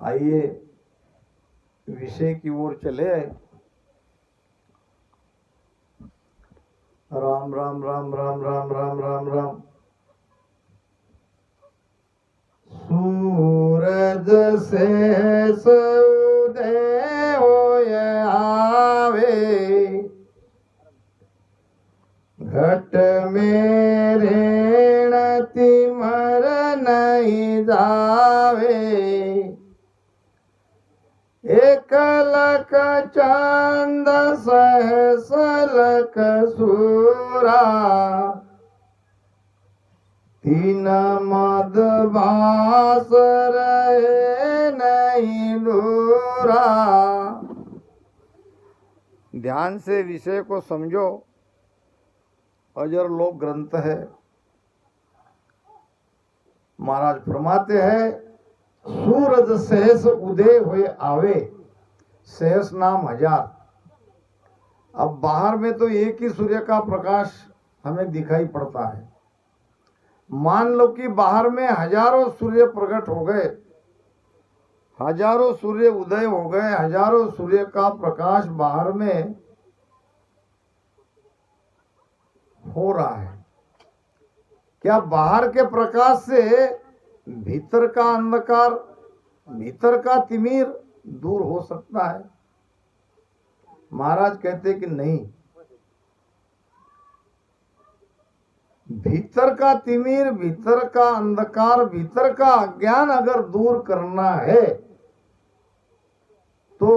आइए विषय की ओर चले। राम राम राम राम राम राम राम राम। सूरज से उदय होय आवे, घट में रेण तिमर नहीं जावे। एक लख चंद सहस लख सूरा, तीन मद बास रहे नहीं दूरा। ध्यान से विषय को समझो। अजर लोक ग्रंथ है। महाराज फरमाते हैं, सूरज सहस उदय हुए आवे, सहस नाम हजार। अब बाहर में तो एक ही सूर्य का प्रकाश हमें दिखाई पड़ता है। मान लो कि बाहर में हजारों सूर्य प्रकट हो गए, हजारों सूर्य उदय हो गए, हजारों सूर्य का प्रकाश बाहर में हो रहा है। क्या बाहर के प्रकाश से भीतर का अंधकार, भीतर का तिमिर दूर हो सकता है? महाराज कहते कि नहीं। भीतर का तिमिर, भीतर का अंधकार, भीतर का अज्ञान अगर दूर करना है तो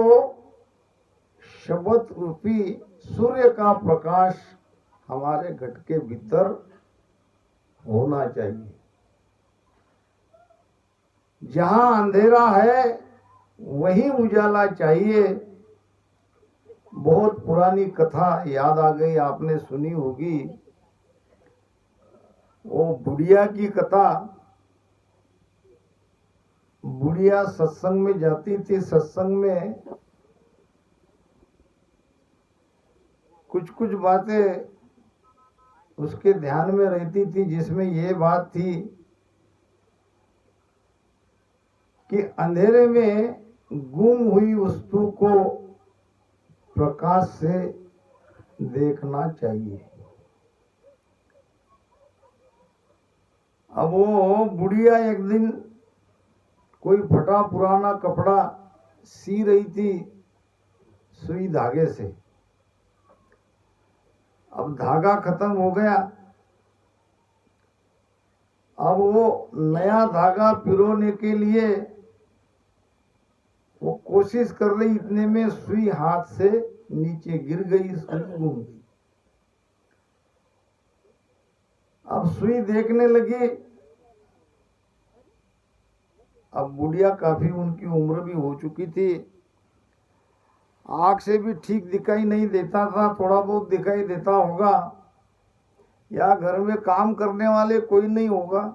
शब्द रूपी सूर्य का प्रकाश हमारे घट के भीतर होना चाहिए। जहां अंधेरा है वहीं उजाला चाहिए। बहुत पुरानी कथा याद आ गई, आपने सुनी होगी, वो बुढ़िया की कथा। बुढ़िया सत्संग में जाती थी। सत्संग में कुछ कुछ बातें उसके ध्यान में रहती थी, जिसमें ये बात थी कि अंधेरे में गुम हुई वस्तु को प्रकाश से देखना चाहिए। अब वो बुढ़िया एक दिन कोई फटा पुराना कपड़ा सी रही थी सुई धागे से। अब धागा खत्म हो गया। अब वो नया धागा पिरोने के लिए वो कोशिश कर रही, इतने में सुई हाथ से नीचे गिर गई, सुई गुम गई। अब सुई देखने लगी। अब बुढ़िया काफी उनकी उम्र भी हो चुकी थी, आँख से भी ठीक दिखाई नहीं देता था, थोड़ा बहुत दिखाई देता होगा, या घर में काम करने वाले कोई नहीं होगा,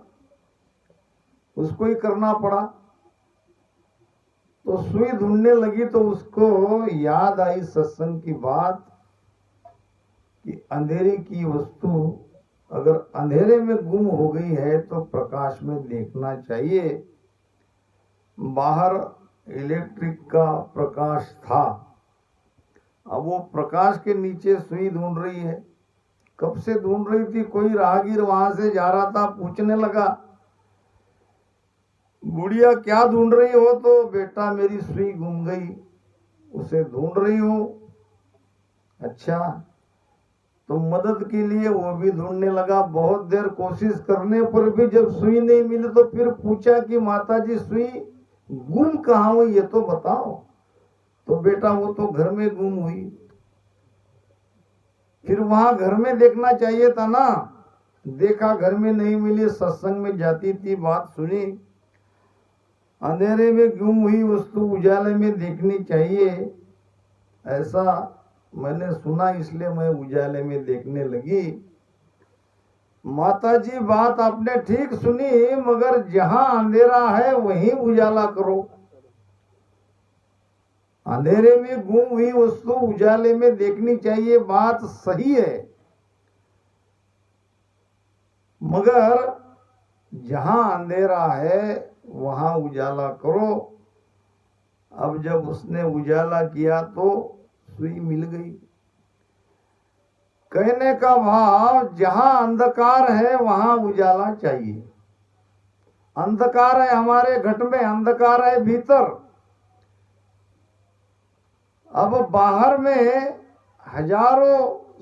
उसको ही करना पड़ा। तो सुई ढूंढने लगी तो उसको याद आई सत्संग की बात कि अंधेरे की वस्तु अगर अंधेरे में गुम हो गई है तो प्रकाश में देखना चाहिए। बाहर इलेक्ट्रिक का प्रकाश था। अब वो प्रकाश के नीचे सुई ढूंढ रही है। कब से ढूंढ रही थी? कोई राहगीर वहां से जा रहा था, पूछने लगा, बुढ़िया क्या ढूंढ रही हो? तो बेटा मेरी सुई गुम गई, उसे ढूंढ रही हूं। अच्छा, तो मदद के लिए वो भी ढूंढने लगा। बहुत देर कोशिश करने पर भी जब सुई नहीं मिली तो फिर पूछा कि माता जी सुई गुम कहाँ हुई, ये तो बताओ। तो बेटा वो तो घर में गुम हुई। फिर वहां घर में देखना चाहिए था ना। देखा घर में नहीं मिली, सत्संग में जाती थी, बात सुनी। अंधेरे में गुम हुई वस्तु उजाले में देखनी चाहिए, ऐसा मैंने सुना, इसलिए मैं उजाले में देखने लगी। माता जी बात आपने ठीक सुनी, मगर जहां अंधेरा है वहीं उजाला करो। अंधेरे में गुम हुई वस्तु उजाले में देखनी चाहिए, बात सही है, मगर जहां अंधेरा है वहां उजाला करो। अब जब उसने उजाला किया तो सुई मिल गई। कहने का भाव, जहां अंधकार है वहां उजाला चाहिए। अंधकार है हमारे घट में, अंधकार है भीतर। अब बाहर में हजारों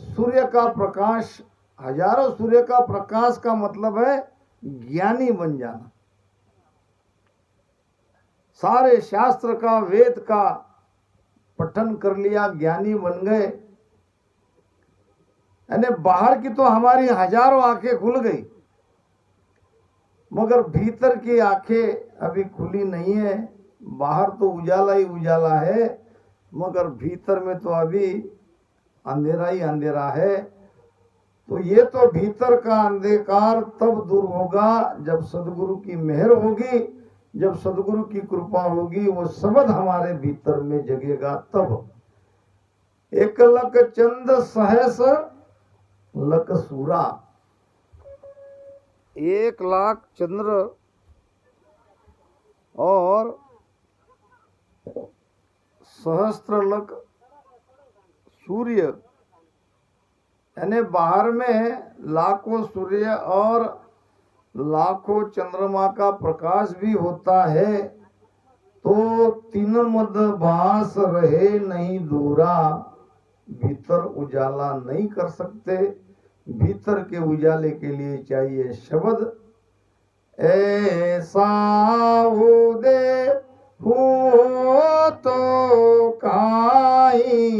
सूर्य का प्रकाश, हजारों सूर्य का प्रकाश का मतलब है ज्ञानी बन जाना। सारे शास्त्र का, वेद का पठन कर लिया, ज्ञानी बन गए। यानी बाहर की तो हमारी हजारों आंखें खुल गई, मगर भीतर की आंखें अभी खुली नहीं है। बाहर तो उजाला ही उजाला है, मगर भीतर में तो अभी अंधेरा ही अंधेरा है। तो ये तो भीतर का अंधकार तब दूर होगा जब सदगुरु की मेहर होगी, जब सदगुरु की कृपा होगी, वो शब्द हमारे भीतर में जगेगा तब। एक लक चंद सहस लक सूरा, 1,00,000 चंद्र और सहस्त्र लक सूर्य, यानी बाहर में लाखों सूर्य और लाखों चंद्रमा का प्रकाश भी होता है, तो तीन मद भास रहे नहीं दूरा। भीतर उजाला नहीं कर सकते, भीतर के उजाले के लिए चाहिए शब्द। ऐसा उदय हो तो काई,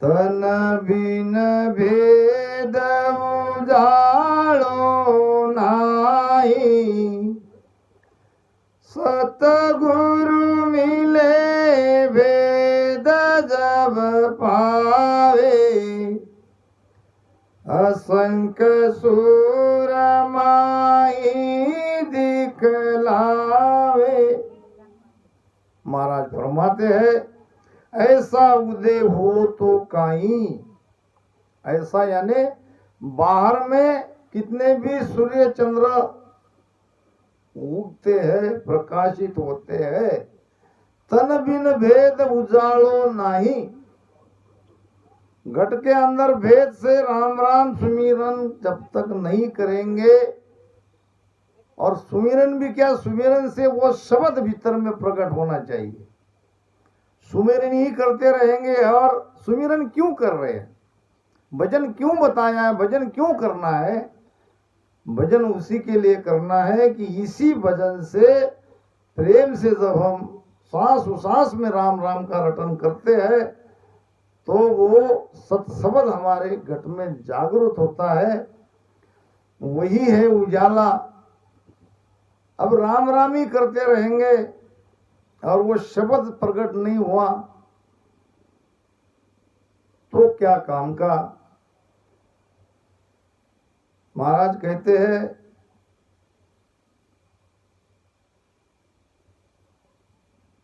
तन बिन भेद उजालो नाई। सतगुरु मिले वेद जब पावे, असंख्य सूर माई दिखलावे। महाराज फरमाते हैं, ऐसा उदय हो तो काई। ऐसा यानी बाहर में कितने भी सूर्य चंद्र उगते हैं, प्रकाशित होते हैं, तन बिन भेद उजालो नाही। घट के अंदर भेद से राम राम सुमिरन जब तक नहीं करेंगे, और सुमिरन भी क्या, सुमिरन से वो शब्द भीतर में प्रकट होना चाहिए। सुमिरन ही करते रहेंगे। और सुमिरन क्यों कर रहे हैं, भजन क्यों बताया है, भजन क्यों करना है? भजन उसी के लिए करना है कि इसी भजन से, प्रेम से जब हम सांस उसास में राम राम का रटन करते हैं, तो वो सत्शब्द हमारे घट में जागृत होता है। वही है उजाला। अब राम राम ही करते रहेंगे और वो शब्द प्रकट नहीं हुआ तो क्या काम का। महाराज कहते हैं,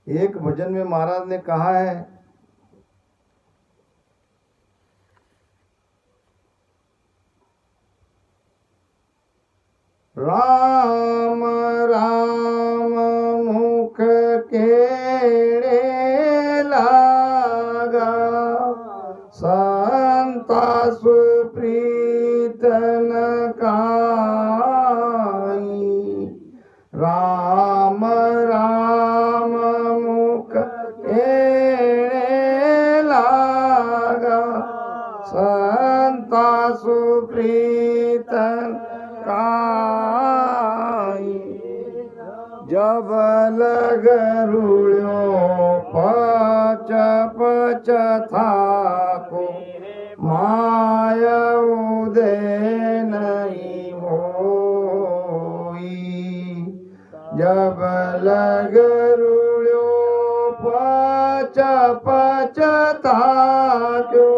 एक भजन में महाराज ने कहा है, राम राम मुख केड़े लागा, संता सुप्रीतन काई। राम राम मुख केड़े लागा, संता सुप्रीतन काई। जब लग रुड़ो पच पच थाको, माया उदय नहीं होई। जब लग रुड़ो पच पच थाको,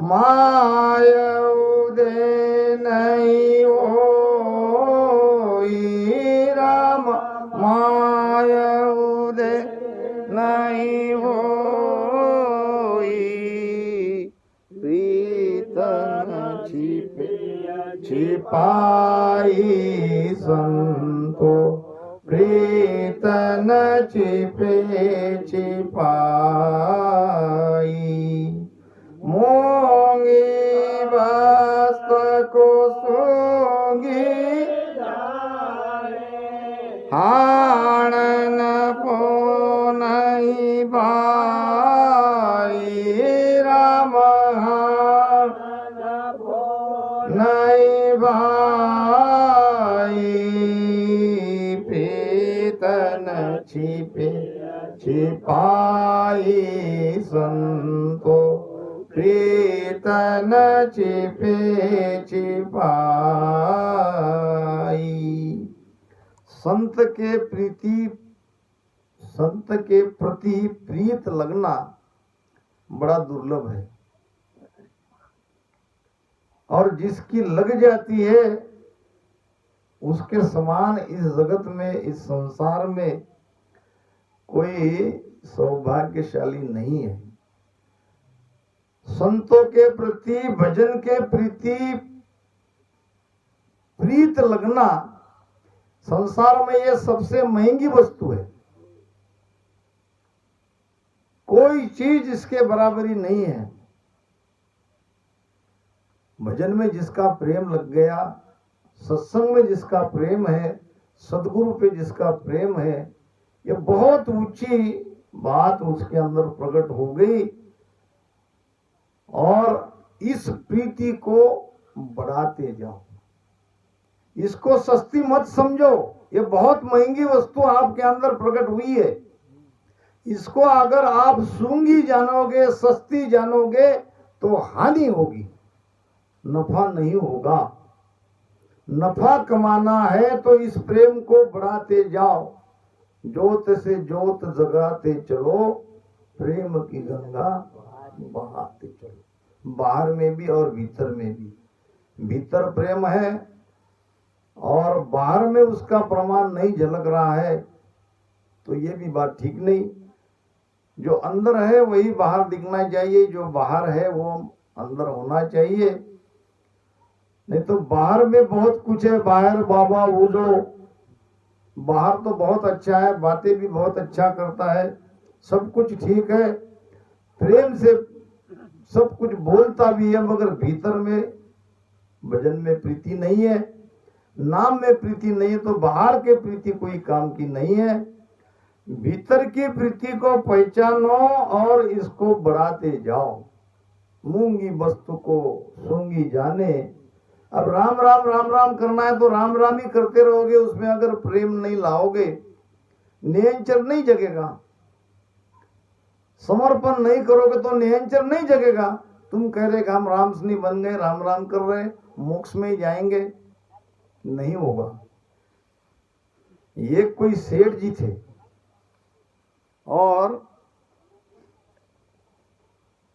माया उदय नहीं होई। राम माया उदय नहीं होई। प्रीतम छिपाई संतो, प्रीत प्रीतन छिपे छिपाई मोंगी वस्त्र को सूंगी हाणन को नहीं भाई राम नहीं भाई प्रीतन छिपे छिपाई संतो प्रीतन छिपे छिपाई। संत के प्रति प्रीत लगना बड़ा दुर्लभ है, और जिसकी लग जाती है उसके समान इस जगत में, इस संसार में कोई सौभाग्यशाली नहीं है। संतों के प्रति, भजन के प्रति प्रीत लगना संसार में यह सबसे महंगी वस्तु है। कोई चीज इसके बराबरी नहीं है। भजन में जिसका प्रेम लग गया, सत्संग में जिसका प्रेम है, सदगुरु पे जिसका प्रेम है, ये बहुत ऊंची बात उसके अंदर प्रकट हो गई। और इस प्रीति को बढ़ाते जाओ, इसको सस्ती मत समझो। ये बहुत महंगी वस्तु आपके अंदर प्रकट हुई है। इसको अगर आप सूंगी जानोगे, सस्ती जानोगे तो हानि होगी, नफा नहीं होगा। नफा कमाना है तो इस प्रेम को बढ़ाते जाओ, जोत से जोत जगाते चलो, प्रेम की गंगा बहाते चलो। बाहर में भी और भीतर में भी। भीतर प्रेम है और बाहर में उसका प्रमाण नहीं झलक रहा है तो ये भी बात ठीक नहीं। जो अंदर है वही बाहर दिखना चाहिए, जो बाहर है वो अंदर होना चाहिए। नहीं तो बाहर में बहुत कुछ है, बाहर बाबा बूझो, बाहर तो बहुत अच्छा है, बातें भी बहुत अच्छा करता है, सब कुछ ठीक है, प्रेम से सब कुछ बोलता भी है, मगर भीतर में भजन में प्रीति नहीं है, नाम में प्रीति नहीं है, तो बाहर के प्रीति कोई काम की नहीं है। भीतर की प्रीति को पहचानो और इसको बढ़ाते जाओ। मूंगी वस्तु को सूंगी जाने। अब राम राम राम राम करना है तो राम राम ही करते रहोगे, उसमें अगर प्रेम नहीं लाओगे, नियंचर नहीं जगेगा। समर्पण नहीं करोगे तो नियंचर नहीं जगेगा। तुम कह रहे कि हम रामसनी बन गए, राम राम कर रहे, मोक्ष में ही जाएंगे, नहीं होगा। ये कोई सेठ जी थे और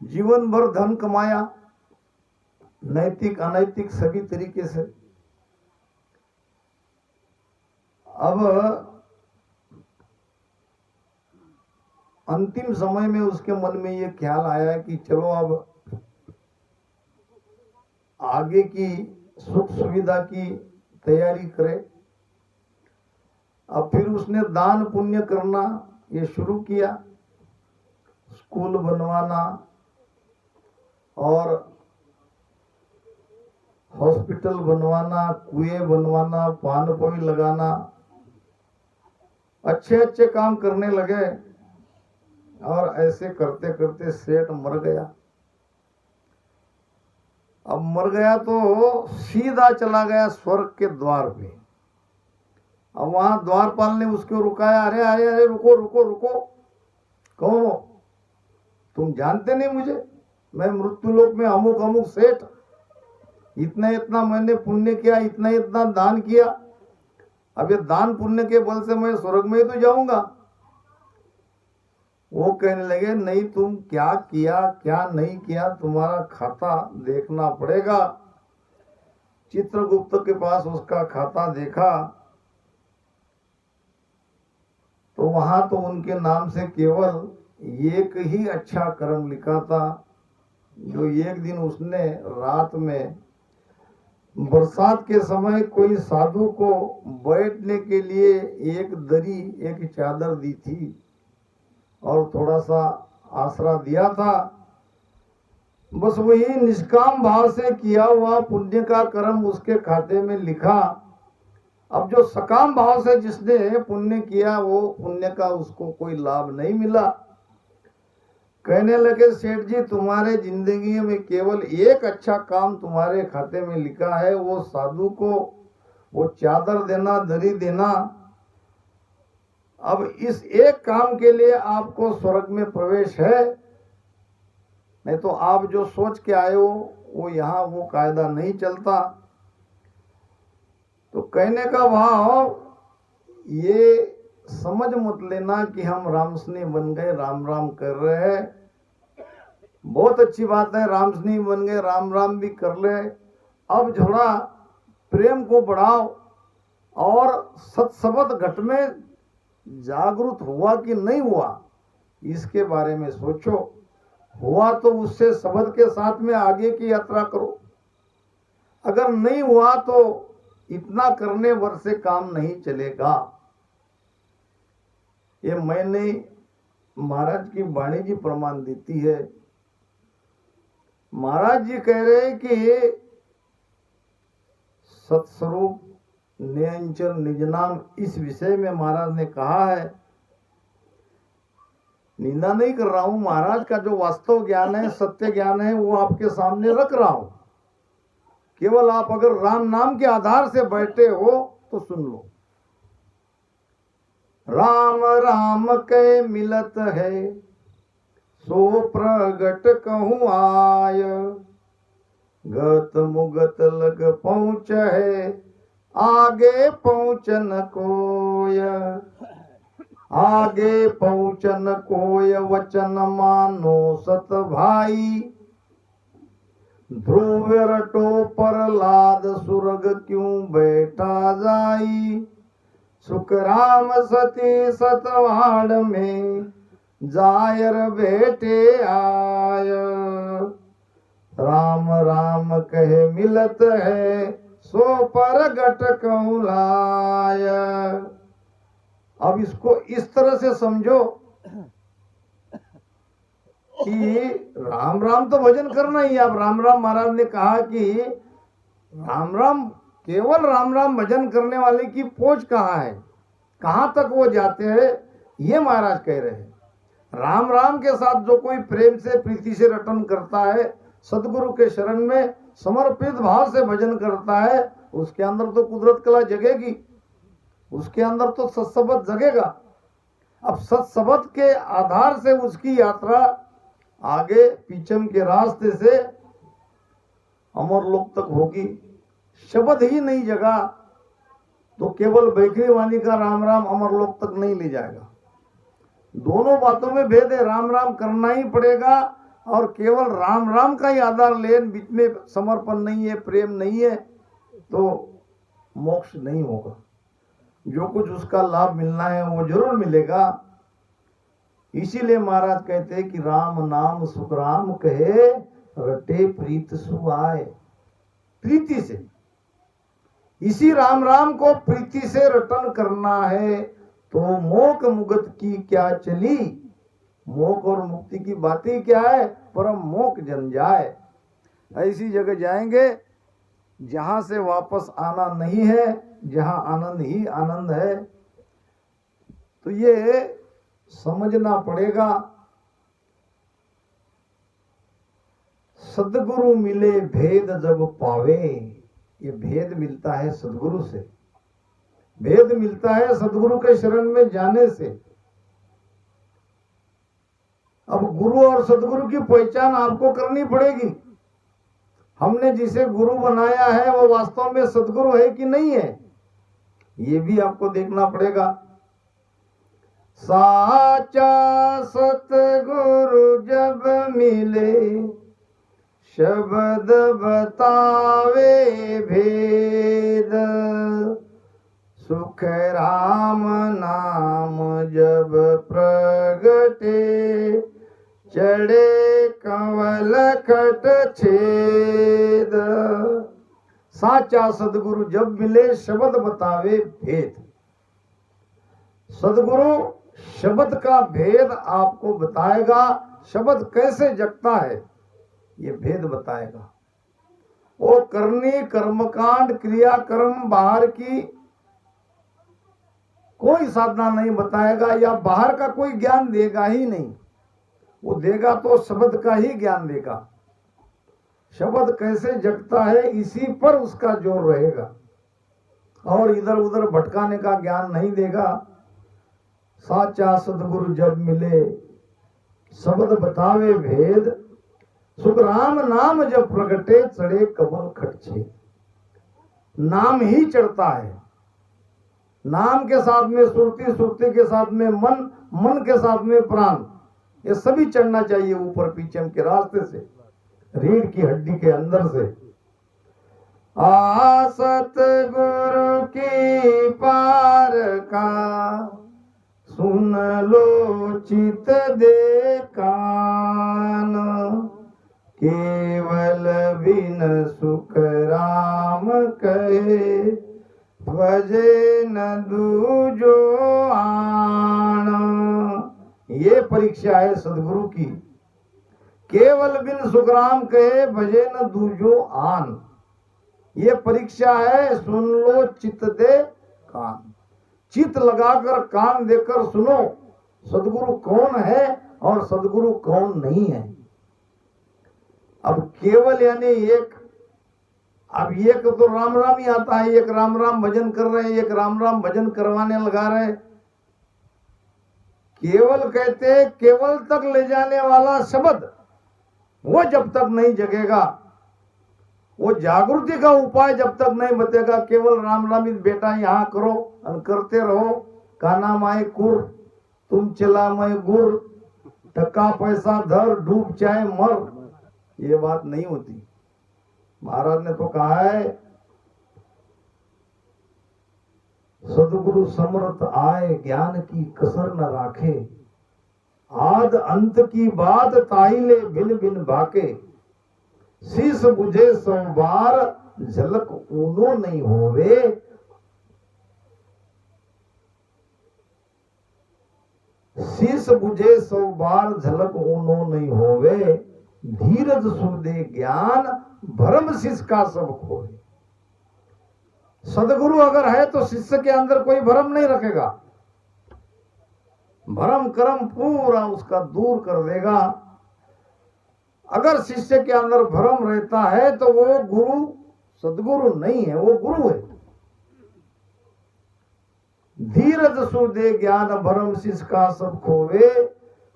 जीवन भर धन कमाया, नैतिक अनैतिक सभी तरीके से। अब अंतिम समय में उसके मन में ये ख्याल आया कि चलो अब आगे की सुख सुविधा की तैयारी करे। अब फिर उसने दान पुण्य करना ये शुरू किया, स्कूल बनवाना और हॉस्पिटल बनवाना, कुएं बनवाना, पान पोई लगाना, अच्छे अच्छे काम करने लगे। और ऐसे करते करते सेठ मर गया। अब मर गया तो सीधा चला गया स्वर्ग के द्वार पे। अब वहां द्वारपाल ने उसको रुकाया, अरे अरे अरे रुको रुको रुको, कौन हो तुम? जानते नहीं मुझे? मैं मृत्युलोक में अमुक अमुक सेठ, इतना इतना मैंने पुण्य किया, इतना इतना दान किया, अब ये दान पुण्य के बल से मैं स्वर्ग में ही तो जाऊंगा। वो कहने लगे नहीं, तुम क्या किया क्या नहीं किया तुम्हारा खाता देखना पड़ेगा। चित्रगुप्त के पास उसका खाता देखा तो वहां तो उनके नाम से केवल एक ही अच्छा कर्म लिखा था, जो एक दिन उसने रात में बरसात के समय कोई साधु को बैठने के लिए एक दरी, एक चादर दी थी और थोड़ा सा आसरा दिया था। बस वही निष्काम भाव से किया हुआ पुण्य का कर्म उसके खाते में लिखा। अब जो सकाम भाव से जिसने पुण्य किया वो पुण्य का उसको कोई लाभ नहीं मिला। कहने लगे सेठ जी, तुम्हारे जिंदगी में केवल एक अच्छा काम तुम्हारे खाते में लिखा है, वो साधु को वो चादर देना, दरी देना। अब इस एक काम के लिए आपको स्वर्ग में प्रवेश है, नहीं तो आप जो सोच के आए हो वो यहाँ वो कायदा नहीं चलता। तो कहने का भाव ये समझ मत लेना कि हम रामसनी बन गए, राम राम कर रहे हैं। बहुत अच्छी बात है, रामसनी बन गए, राम राम भी कर ले। अब थोड़ा प्रेम को बढ़ाओ और सत्सबद घट में जागरूक हुआ कि नहीं हुआ इसके बारे में सोचो। हुआ तो उससे शब्द के साथ में आगे की यात्रा करो, अगर नहीं हुआ तो इतना करने भर से काम नहीं चलेगा। ये मैंने महाराज की वाणी जी प्रमाण देती है। महाराज जी कह रहे हैं कि सत्स्वरूप निरंजन निज नाम, इस विषय में महाराज ने कहा है। निंदा नहीं कर रहा हूं, महाराज का जो वास्तव ज्ञान है, सत्य ज्ञान है, वो आपके सामने रख रहा हूं। केवल आप अगर राम नाम के आधार से बैठे हो तो सुन लो। राम राम के मिलत है, सो प्रगट कहूँ आय। गत मुगत लग पहुँच है, आगे पहुँचन कोय। आगे पहुँचन कोय, वचन मानो सत भाई। ध्रुव रटो प्रहलाद, सुरग क्यों बैठा जाई। सुख राम सती सतवाड़ में, जायर बेटे आय। राम राम कहे मिलत है, सो परगट कहूँ लाय। अब इसको इस तरह से समझो कि राम राम तो भजन करना ही। अब राम राम महाराज ने कहा कि राम राम, केवल राम राम भजन करने वाले की पहुंच कहाँ है, कहाँ तक वो जाते हैं, ये महाराज कह रहे हैं। राम राम के साथ जो कोई प्रेम से प्रीति से रटन करता है, सदगुरु के शरण में समर्पित भाव से भजन करता है, उसके अंदर तो कुदरत कला जगेगी, उसके अंदर तो सत्सबद जगेगा। अब सत्सबद के आधार से उसकी यात्रा आगे पीछम के रास्ते से अमरलोक तक होगी। शब्द ही नहीं जगा तो केवल बैखरी वाणी का राम राम अमरलोक तक नहीं ले जाएगा। दोनों बातों में भेद है, राम राम करना ही पड़ेगा और केवल राम राम का ही आधार ले, बीच में समर्पण नहीं है, प्रेम नहीं है, तो मोक्ष नहीं होगा। जो कुछ उसका लाभ मिलना है वो जरूर मिलेगा। इसीलिए महाराज कहते हैं कि राम नाम सुख राम कहे, रटे प्रीत सुहाए। प्रीति से, इसी राम राम को प्रीति से रटन करना है तो मोक मुगत की क्या चली। मोक और मुक्ति की बातें क्या है, परम मोक जन जाए। ऐसी जगह जाएंगे जहां से वापस आना नहीं है, जहां आनंद ही आनंद है। तो ये समझना पड़ेगा। सदगुरु मिले भेद जब पावे, ये भेद मिलता है सदगुरु से, भेद मिलता है सदगुरु के शरण में जाने से। अब गुरु और सदगुरु की पहचान आपको करनी पड़ेगी। हमने जिसे गुरु बनाया है वो वास्तव में सदगुरु है कि नहीं है, ये भी आपको देखना पड़ेगा। साचा सतगुरु जब मिले, शब्द बतावे भेद। सुख राम नाम जब प्रगटे, चढ़े कंवल खट छेद। साचा सदगुरु जब मिले शब्द बतावे भेद। सदगुरु शब्द का भेद आपको बताएगा, शब्द कैसे जगता है ये भेद बताएगा। वो करनी कर्मकांड क्रिया कर्म बाहर की कोई साधना नहीं बताएगा या बाहर का कोई ज्ञान देगा ही नहीं। वो देगा तो शब्द का ही ज्ञान देगा। शब्द कैसे जगता है इसी पर उसका जोर रहेगा और इधर उधर भटकाने का ज्ञान नहीं देगा। साचा सदगुरु जब मिले शब्द बतावे भेद, सुख राम नाम जब प्रगटे चढ़े कमल खटछे। नाम ही चढ़ता है, नाम के साथ में सुरती, सुरती के साथ में मन, मन के साथ में प्राण, ये सभी चढ़ना चाहिए ऊपर पीछे के रास्ते से, रीढ़ की हड्डी के अंदर से। आ सतगुरु की पार का सुन लो चित दे कान, केवल बिन सुख राम कहे भजे न दूजो आन। ये परीक्षा है सदगुरु की। केवल बिन सुख राम कहे भजे न दूजो आन, ये परीक्षा है। सुन लो चित दे कान, चित लगाकर कान देकर सुनो सदगुरु कौन है और सदगुरु कौन नहीं है। अब केवल यानी एक, अब एक तो राम राम ही आता है, एक राम राम भजन कर रहे हैं, एक राम राम भजन करवाने लगा रहे हैं। केवल कहते केवल तक ले जाने वाला शब्द, वो जब तक नहीं जगेगा, वो जागृति का उपाय जब तक नहीं बतेगा, केवल राम राम बेटा यहाँ करो और करते रहो, काना माए कुर तुम चला मैं गुर, टक्का पैसा धर डूब चाहे मर, ये बात नहीं होती। महाराज ने तो कहा है सदगुरु समर्थ आए ज्ञान की कसर न राखे, आद अंत की बात ताहिले बिन बिन भाके, शीस बुझे सौ बार झलक ऊनो नहीं होवे, शीस बुझे सौ बार झलक ऊनो नहीं होवे, धीरज सुदे ज्ञान भरम शिष्य का सब खोए। सदगुरु अगर है तो शिष्य के अंदर कोई भरम नहीं रखेगा, भरम कर्म पूरा उसका दूर कर देगा। अगर शिष्य के अंदर भरम रहता है तो वो गुरु सदगुरु नहीं है, वो गुरु है। धीरज सुदे ज्ञान भरम शिष्य का सब खोवे,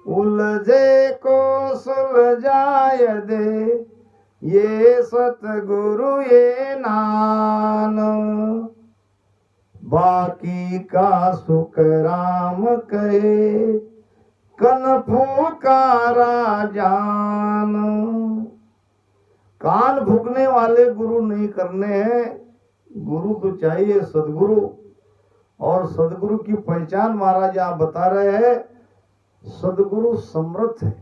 उलझे को सुलझाय दे, ये सतगुरु ये नान, बाकी का सुख राम कहे कन फूकारा जान। कान भूकने वाले गुरु नहीं करने हैं, गुरु तो चाहिए सदगुरु। और सदगुरु की पहचान महाराज आप बता रहे हैं, सदगुरु समर्थ है।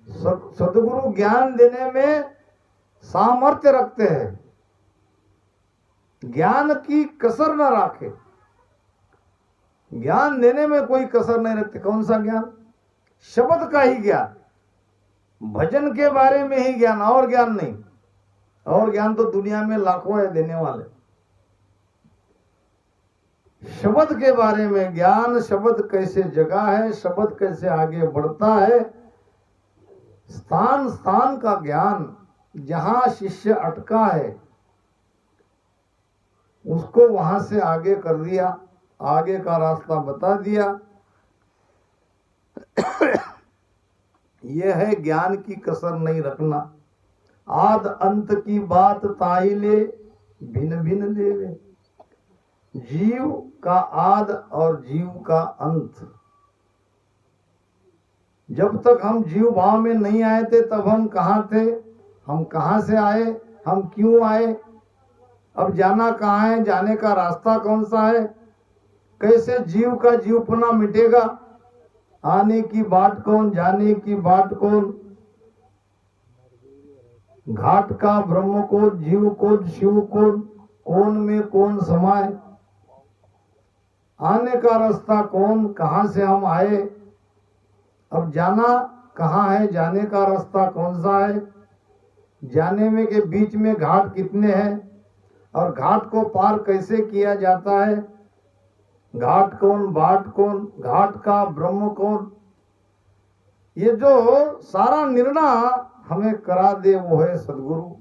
सदगुरु ज्ञान देने में सामर्थ्य रखते हैं, ज्ञान की कसर न राखे, ज्ञान देने में कोई कसर नहीं रखते। कौन सा ज्ञान? शब्द का ही ज्ञान, भजन के बारे में ही ज्ञान, और ज्ञान नहीं। और ज्ञान तो दुनिया में लाखों है देने वाले। शब्द के बारे में ज्ञान, शब्द कैसे जगा है, शब्द कैसे आगे बढ़ता है, स्थान स्थान का ज्ञान, जहां शिष्य अटका है उसको वहां से आगे कर दिया, आगे का रास्ता बता दिया। यह है ज्ञान की कसर नहीं रखना। आद अंत की बात ताहिले भिन्न भिन्न देवे, जीव का आद और जीव का अंत। जब तक हम जीव भाव में नहीं आए थे तब हम कहाँ थे, हम कहाँ से आए, हम क्यों आए, अब जाना कहाँ है, जाने का रास्ता कौन सा है, कैसे जीव का जीवपना मिटेगा, आने की बात कौन, जाने की बात कौन। घाट का ब्रह्म को, जीव को, शिव को, कौन में कौन समाए, आने का रास्ता कौन, कहां से हम आए, अब जाना कहाँ है, जाने का रास्ता कौन सा है, जाने में के बीच में घाट कितने हैं, और घाट को पार कैसे किया जाता है, घाट कौन, बाट कौन, घाट का ब्रह्म कौन, ये जो सारा निर्णय हमें करा दे वो है सदगुरु।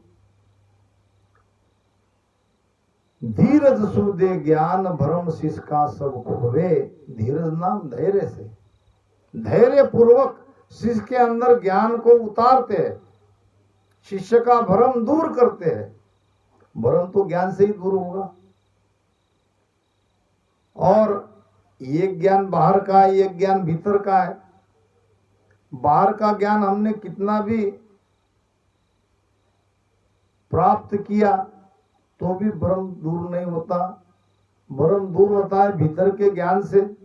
धीरज सुदे ज्ञान भरम शिष्य का सब खोवे। धीरज नाम धैर्य से, धैर्य पूर्वक शिष्य के अंदर ज्ञान को उतारते हैं, शिष्य का भ्रम दूर करते हैं। भ्रम तो ज्ञान से ही दूर होगा। और एक ज्ञान बाहर का है, एक ज्ञान भीतर का है। बाहर का ज्ञान हमने कितना भी प्राप्त किया तो भी भ्रम दूर नहीं होता। भ्रम दूर होता है भीतर के ज्ञान से।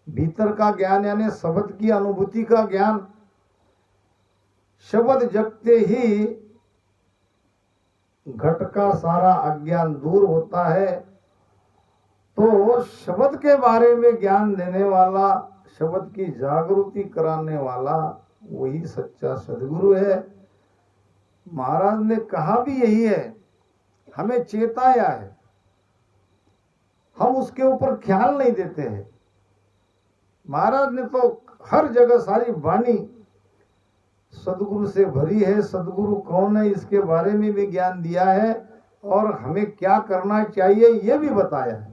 भीतर का ज्ञान यानी शब्द की अनुभूति का ज्ञान। शब्द जगते ही घट का सारा अज्ञान दूर होता है। तो शब्द के बारे में ज्ञान देने वाला, शब्द की जागृति कराने वाला वही सच्चा सदगुरु है। महाराज ने कहा भी यही है, हमें चेताया है, हम उसके ऊपर ख्याल नहीं देते हैं। महाराज ने तो हर जगह सारी वाणी सदगुरु से भरी है। सदगुरु कौन है इसके बारे में भी ज्ञान दिया है और हमें क्या करना चाहिए ये भी बताया है।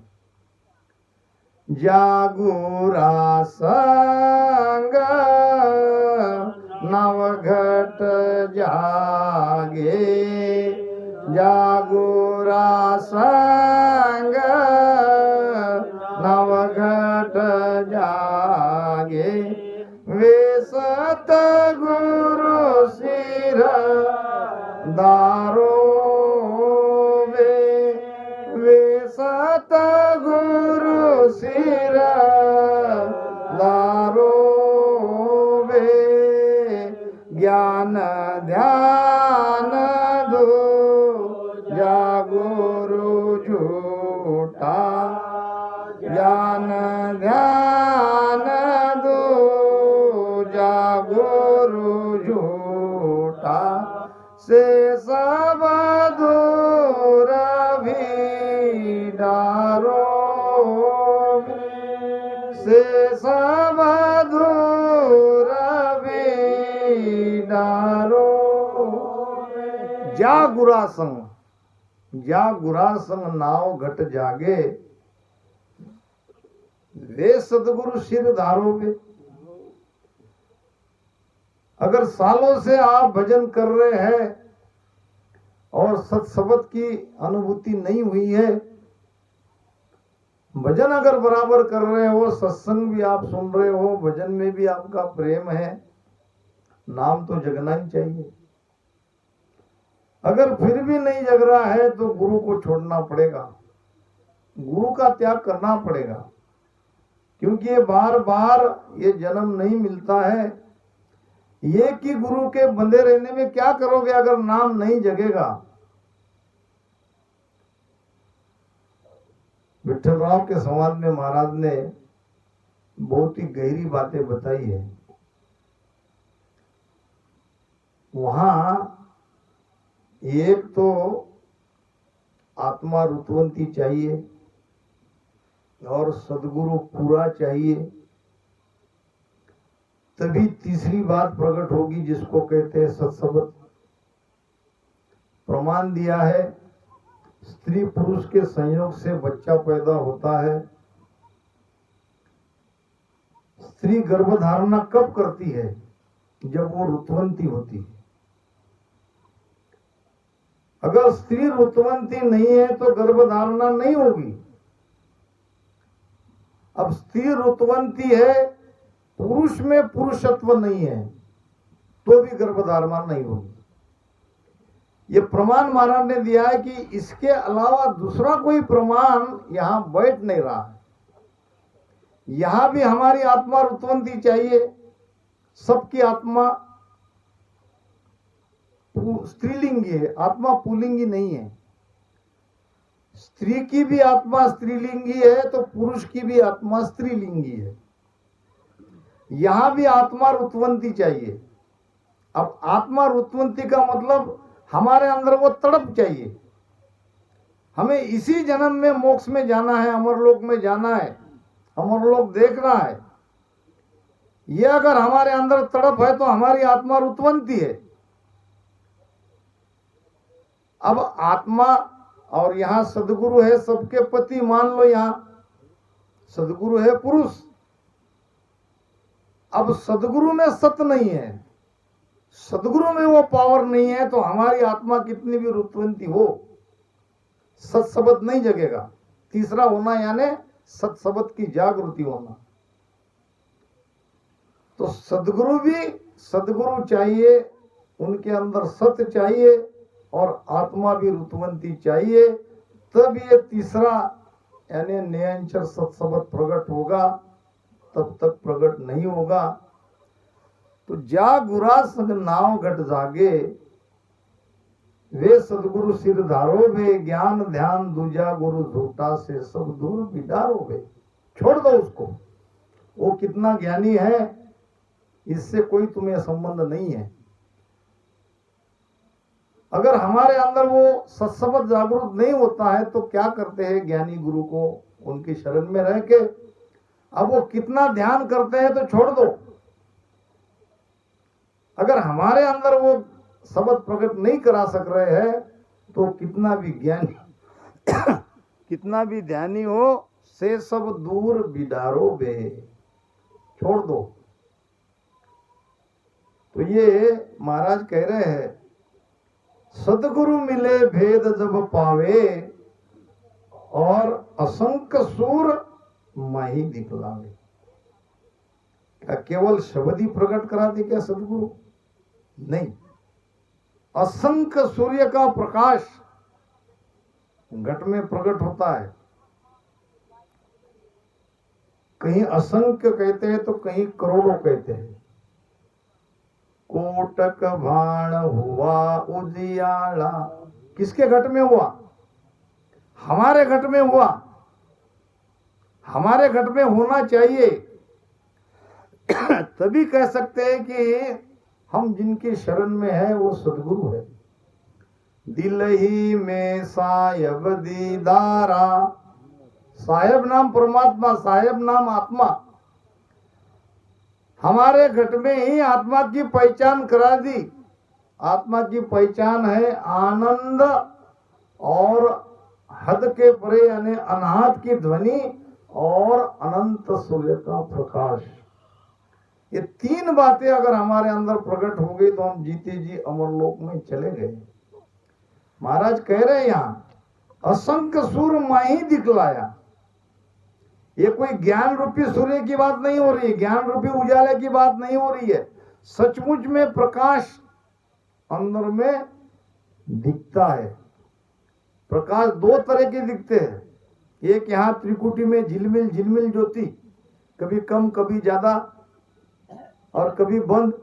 जागुरा संग नवघट जागे, जागुरा संग नवघट जागे, वे सतगुरु सिर दारो, वे सतगुरु सिर दारो, ज्ञान ध्यान दो जागुरु झूठा, ज्ञान ध्यान दो जागुरु झूठा, से सब दूर भी डारो, से सब दूर भी डारो। जा गुरा संग, जा गुरा संग नाव घट जागे, वे सतगुरु सिर धारोगे। अगर सालों से आप भजन कर रहे हैं और सत्सबद की अनुभूति नहीं हुई है, भजन अगर बराबर कर रहे हो, सत्संग भी आप सुन रहे हो, भजन में भी आपका प्रेम है, नाम तो जगना ही चाहिए। अगर फिर भी नहीं जग रहा है तो गुरु को छोड़ना पड़ेगा, गुरु का त्याग करना पड़ेगा, क्योंकि ये बार बार ये जन्म नहीं मिलता है। ये कि गुरु के बंधे रहने में क्या करोगे अगर नाम नहीं जगेगा। विठलराव के संवाद में महाराज ने बहुत ही गहरी बातें बताई है। वहां एक तो आत्मा रुतवंती चाहिए और सदगुरु पूरा चाहिए, तभी तीसरी बात प्रकट होगी जिसको कहते हैं सत्सबद। प्रमाण दिया है, स्त्री पुरुष के संयोग से बच्चा पैदा होता है। स्त्री गर्भधारणा कब करती है? जब वो ऋतुवंती होती है। अगर स्त्री ऋतुवंती नहीं है तो गर्भधारणा नहीं होगी। अब स्त्री ऋतुवंती है, पुरुष में पुरुषत्व नहीं है, तो भी गर्भधारणा नहीं होगी। ये प्रमाण महाराज ने दिया है कि इसके अलावा दूसरा कोई प्रमाण यहां बैठ नहीं रहा है। यहां भी हमारी आत्मा ऋतुवंती चाहिए, सबकी आत्मा स्त्रीलिंगी है, आत्मा पुल्लिंगी नहीं है। स्त्री की भी आत्मा स्त्रीलिंगी है तो पुरुष की भी आत्मा स्त्रीलिंगी है। यहां भी आत्मा रुतवंती चाहिए। अब आत्मा रुतवंती का मतलब हमारे अंदर वो तड़प चाहिए, हमें इसी जन्म में मोक्ष में जाना है, अमरलोक में जाना है, अमरलोक देखना है। ये अगर हमारे अंदर तड़प है तो हमारी आत्मा रुतवंती है। अब आत्मा और यहां सदगुरु है, सबके पति मान लो, यहां सदगुरु है पुरुष। अब सदगुरु में सत नहीं है, सदगुरु में वो पावर नहीं है, तो हमारी आत्मा कितनी भी रुतवंती हो, सत शब्द नहीं जगेगा। तीसरा होना यानी सत शब्द की जागृति होना। तो सदगुरु भी सदगुरु चाहिए, उनके अंदर सत्य चाहिए और आत्मा भी रुतवंती चाहिए, तब ये तीसरा यानी नियंचर सत्सबत प्रकट होगा, तब तक प्रकट नहीं होगा। तो जा गुरा संग नाव घट जागे, वे सदगुरु सिर धारो वे, ज्ञान ध्यान दूजा गुरु झूठा से सब दूर बिडारो वे। छोड़ दो उसको, वो कितना ज्ञानी है इससे कोई तुम्हें संबंध नहीं है। अगर हमारे अंदर वो सत्सबत जागरूक नहीं होता है तो क्या करते हैं ज्ञानी गुरु को उनकी शरण में रह के, अब वो कितना ध्यान करते हैं तो छोड़ दो। अगर हमारे अंदर वो शब्द प्रकट नहीं करा सक रहे हैं तो कितना भी ज्ञानी कितना भी ध्यानी हो, से सब दूर बिडारो बे, छोड़ दो। तो ये महाराज कह रहे हैं, सदगुरु मिले भेद जब पावे, और असंख्य सूर माही दिखलावे। क्या केवल शब्द ही प्रकट कराते क्या सदगुरु? नहीं, असंख्य सूर्य का प्रकाश घट में प्रकट होता है। कहीं असंख्य कहते हैं तो कहीं करोड़ों कहते हैं। कोटक भाण हुआ उजियाला, किसके घट में हुआ? हमारे घट में हुआ। हमारे घट में होना चाहिए, तभी कह सकते हैं कि हम जिनके शरण में है वो सदगुरु है। दिल ही में साहेब दीदारा, साहेब नाम परमात्मा, साहेब नाम आत्मा। हमारे घट में ही आत्मा की पहचान करा दी। आत्मा की पहचान है आनंद और हद के परे यानी अनाहत की ध्वनि और अनंत सूर्य का प्रकाश। ये तीन बातें अगर हमारे अंदर प्रकट हो गई तो हम जीते जी अमरलोक में चले गए। महाराज कह रहे हैं यहां असंख्य सूर्य माही दिखलाया। ये कोई ज्ञान रूपी सूर्य की बात नहीं हो रही है, ज्ञान रूपी उजाले की बात नहीं हो रही है। सचमुच में प्रकाश अंदर में दिखता है। प्रकाश दो तरह के दिखते हैं, एक यहाँ त्रिकुटी में झिलमिल झिलमिल ज्योति, कभी कम कभी ज्यादा और कभी बंद,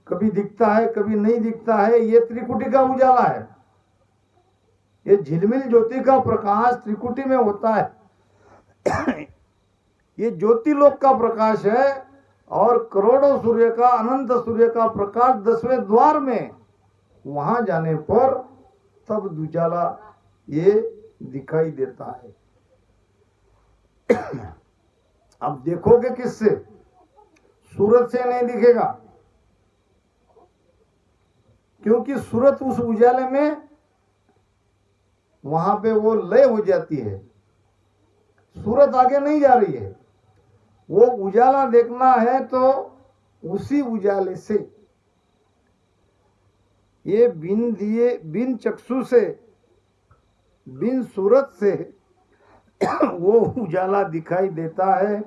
कभी दिखता है कभी नहीं दिखता है। ये त्रिकुटी का उजाला है। ये झिलमिल ज्योति का प्रकाश त्रिकुटी में होता है। ये ज्योति लोक का प्रकाश है और करोड़ों सूर्य का, अनंत सूर्य का प्रकाश 10वें द्वार में, वहां जाने पर तब उजाला ये दिखाई देता है। अब देखोगे किससे? सूरज से नहीं दिखेगा, क्योंकि सूरज उस उजाले में वहां पे वो लय हो जाती है। सूरज आगे नहीं जा रही है, वो उजाला देखना है तो उसी उजाले से, ये बिन दिए बिन चक्षु से, बिन सूरज से वो उजाला दिखाई देता है।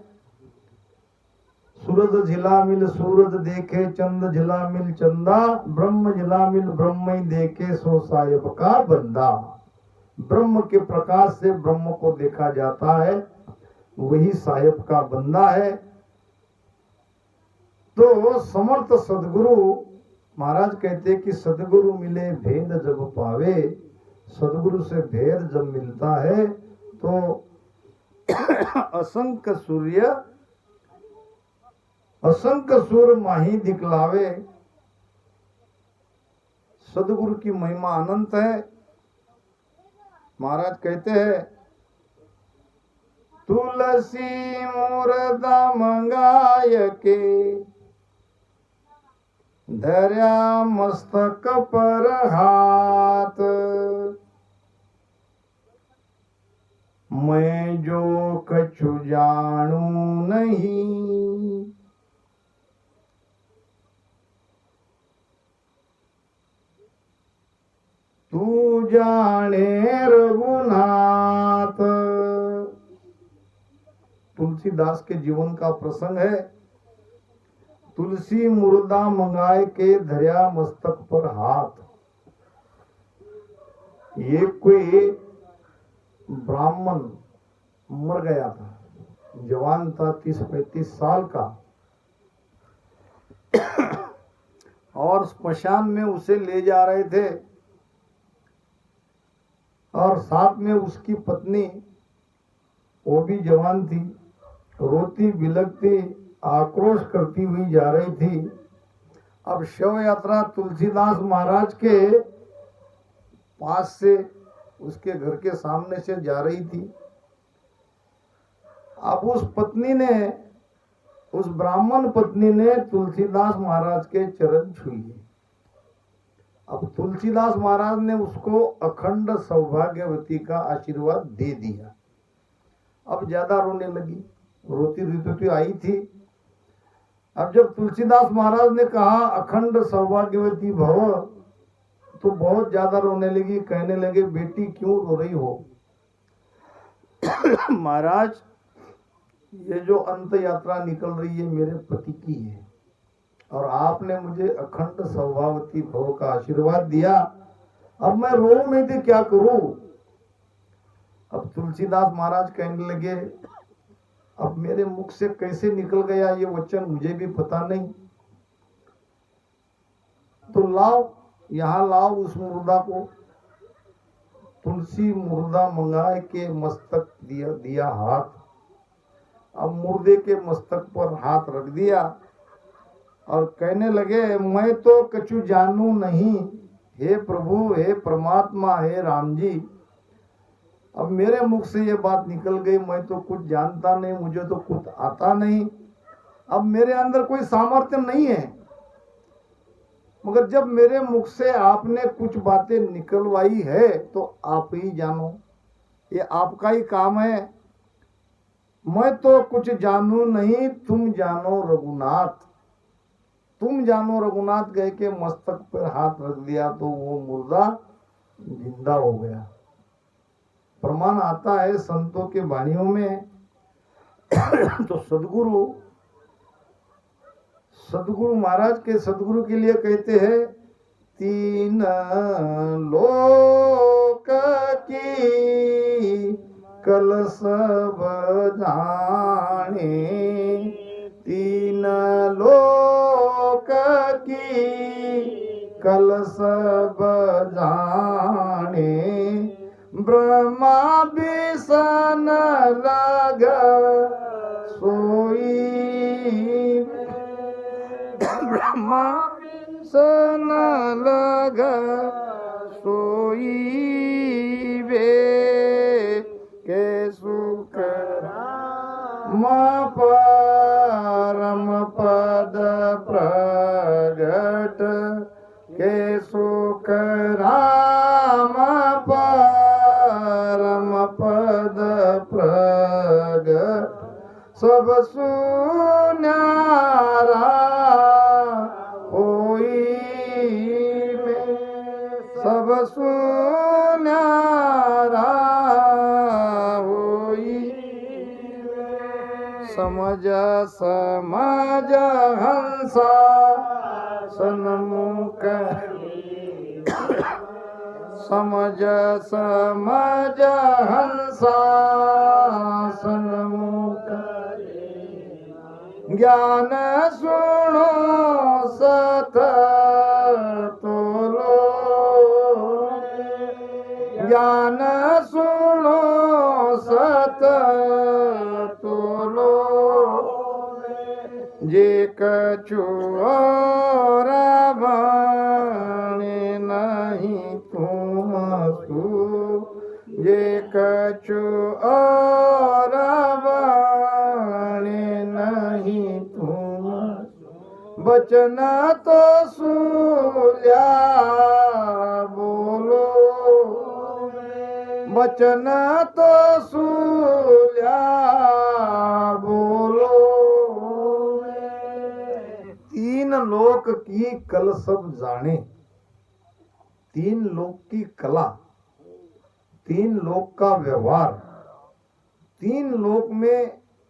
सूरज झिला मिल सूरज देखे, चंद झिला मिल चंदा, ब्रह्म झिला मिल ब्रह्म ही देखे, सो साहेब का बंदा। ब्रह्म के प्रकाश से ब्रह्म को देखा जाता है, वही साहेब का बंदा है। तो समर्थ सदगुरु महाराज कहते कि सदगुरु मिले भेद जब पावे, सदगुरु से भेद जब मिलता है तो असंख्य सूर्य असंख्य सूर माही दिखलावे। सदगुरु की महिमा अनंत है। महाराज कहते हैं तुलसी मुर्दा मंगाय के धर्या मस्तक पर हाथ, मैं जो कछु जानू नहीं, तू जाने रघुनाथ। तुलसीदास के जीवन का प्रसंग है। तुलसी मुर्दा मंगाए के धर्या मस्तक पर हाथ। ये कोई ब्राह्मण मर गया था, जवान था, 30-35 साल का, और स्मशान में उसे ले जा रहे थे और साथ में उसकी पत्नी, वो भी जवान थी, रोती बिलखती आक्रोश करती हुई जा रही थी। अब शव यात्रा तुलसीदास महाराज के पास से, उसके घर के सामने से जा रही थी। अब उस पत्नी ने, उस ब्राह्मण पत्नी ने तुलसीदास महाराज के चरण छुए। अब तुलसीदास महाराज ने उसको अखंड सौभाग्यवती का आशीर्वाद दे दिया। अब ज्यादा रोने लगी, रोती रोती आई थी। अब जब तुलसीदास महाराज ने कहा अखंड सौभाग्यवती भव, तो बहुत ज्यादा रोने लगी। कहने लगे बेटी क्यों रो रही हो? महाराज, ये जो अंत यात्रा निकल रही है मेरे पति की है, और आपने मुझे अखंड सौभाग्यवती भव का आशीर्वाद दिया। अब मैं रो नहीं थी, क्या करूं? अब तुलसीदास महाराज कहने लगे अब मेरे मुख से कैसे निकल गया ये वचन, मुझे भी पता नहीं। तो लाओ, यहाँ लाओ उस मुर्दा को। तुलसी मुर्दा मंगाए के मस्तक दिया हाथ। अब मुर्दे के मस्तक पर हाथ रख दिया और कहने लगे मैं तो कछु जानू नहीं, हे प्रभु, हे परमात्मा, हे राम जी। अब मेरे मुख से ये बात निकल गई, मैं तो कुछ जानता नहीं, मुझे तो कुछ आता नहीं। अब मेरे अंदर कोई सामर्थ्य नहीं है, मगर जब मेरे मुख से आपने कुछ बातें निकलवाई है तो आप ही जानो, ये आपका ही काम है। मैं तो कुछ जानू नहीं, तुम जानो रघुनाथ। तुम जानो रघुनाथ कह के मस्तक पर हाथ रख दिया तो वो मुर्दा जिंदा हो गया। प्रमाण आता है संतों के वाणियों में। तो सदगुरु महाराज के सदगुरु के लिए कहते हैं तीन लोक की कल सब जाने, तीन लोक की कल सब जाने, ब्रह्मा बिसन लग सोई, ब्रह्मा बिसन लग सोई वे, के सुख परम पद प्रगट, के सुख राम परम पद प्रगट, सब सुन्यारा होई में, सब सुन्यारा होई। समझ समझ हंसा सन्मुख, समझ समझ हंसा सन्मुख, ज्ञान सुनो सत तोलो जे कछु और बाणे नहीं तुम सु जे कछु और बाणे नहीं तुम बचना तो सुल्या बोलो बचना तो सुल्या बोलो तीन लोक की कल सब जाने तीन लोक की कला तीन लोक का व्यवहार तीन लोक में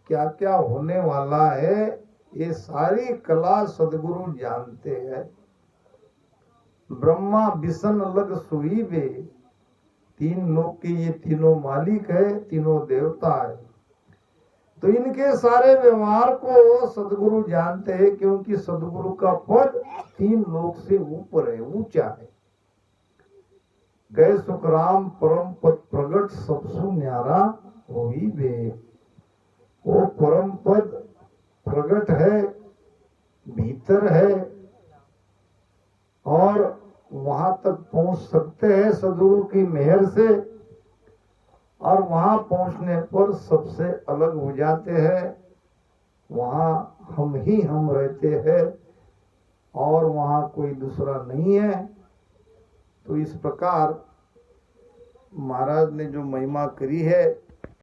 क्या क्या होने वाला है ये सारी कला सदगुरु जानते हैं। ब्रह्मा बिसन लग सुई बे तीन लोक के ये तीनों मालिक है तीनों देवता है तो इनके सारे व्यवहार को सदगुरु जानते हैं क्योंकि सदगुरु का पद तीन लोक से ऊपर है ऊंचा है। गए सुखराम परम पद प्रगट सबसु न्यारा होई बे वो परम पद प्रगट है भीतर है और वहां तक पहुंच सकते हैं सदगुरु की मेहर से और वहां पहुंचने पर सबसे अलग हो जाते हैं वहां हम ही हम रहते हैं और वहां कोई दूसरा नहीं है। तो इस प्रकार महाराज ने जो महिमा करी है